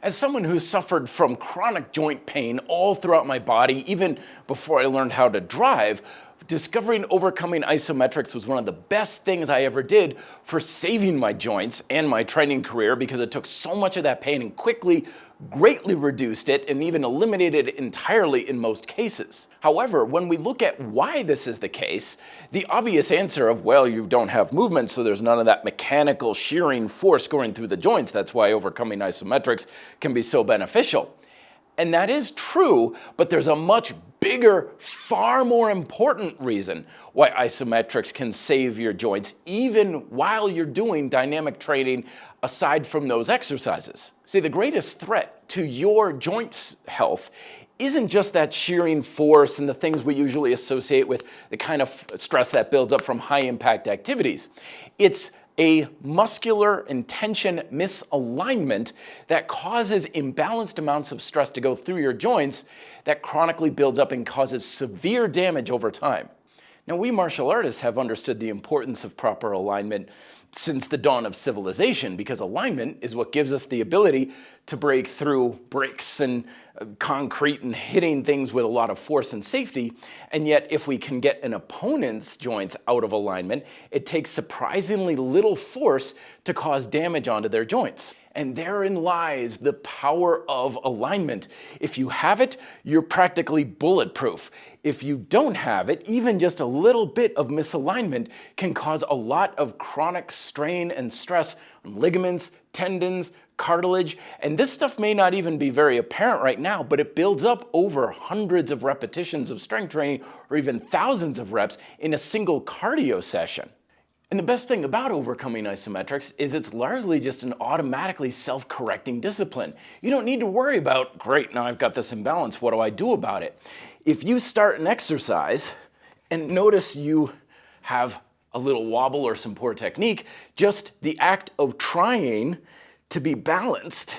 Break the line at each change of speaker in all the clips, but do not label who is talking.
As someone who suffered from chronic joint pain all throughout my body, even before I learned how to drive, discovering overcoming isometrics was one of the best things I ever did for saving my joints and my training career, because it took so much of that pain and quickly greatly reduced it and even eliminated it entirely in most cases. However, when we look at why this is the case, the obvious answer of, well, you don't have movement, so there's none of that mechanical shearing force going through the joints. That's why overcoming isometrics can be so beneficial. And that is true, but there's a much bigger, far more important reason why isometrics can save your joints even while you're doing dynamic training aside from those exercises. See, the greatest threat to your joints health isn't just that shearing force and the things we usually associate with the kind of stress that builds up from high impact activities. It's a muscular and tension misalignment that causes imbalanced amounts of stress to go through your joints that chronically builds up and causes severe damage over time. Now, we martial artists have understood the importance of proper alignment since the dawn of civilization, because alignment is what gives us the ability to break through bricks and concrete and hitting things with a lot of force and safety. And yet, if we can get an opponent's joints out of alignment, it takes surprisingly little force to cause damage onto their joints. And therein lies the power of alignment. If you have it, you're practically bulletproof. If you don't have it, even just a little bit of misalignment can cause a lot of chronic strain and stress on ligaments, tendons, cartilage, and this stuff may not even be very apparent right now, but it builds up over hundreds of repetitions of strength training or even thousands of reps in a single cardio session. And the best thing about overcoming isometrics is it's largely just an automatically self-correcting discipline. You don't need to worry about, great, now I've got this imbalance, what do I do about it? If you start an exercise and notice you have a little wobble or some poor technique, just the act of trying to be balanced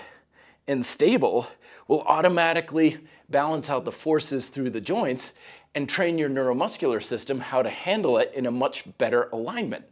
and stable will automatically balance out the forces through the joints and train your neuromuscular system how to handle it in a much better alignment.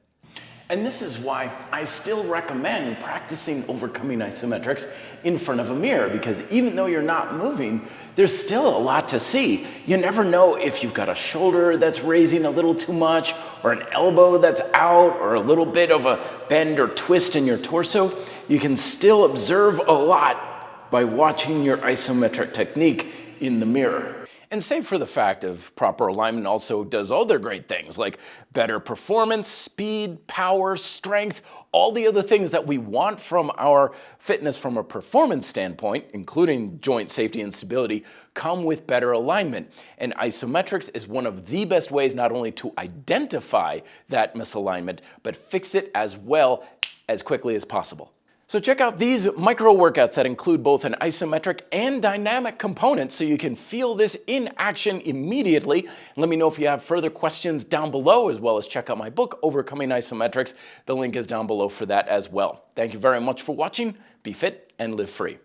And this is why I still recommend practicing overcoming isometrics in front of a mirror, because even though you're not moving, there's still a lot to see. You never know if you've got a shoulder that's raising a little too much, or an elbow that's out, or a little bit of a bend or twist in your torso. You can still observe a lot by watching your isometric technique in the mirror. And save for the fact of proper alignment also does other great things like better performance, speed, power, strength, all the other things that we want from our fitness from a performance standpoint, including joint safety and stability, come with better alignment. And isometrics is one of the best ways not only to identify that misalignment, but fix it as well as quickly as possible. So check out these micro workouts that include both an isometric and dynamic component so you can feel this in action immediately. And let me know if you have further questions down below, as well as check out my book, Overcoming Isometrics. The link is down below for that as well. Thank you very much for watching. Be fit and live free.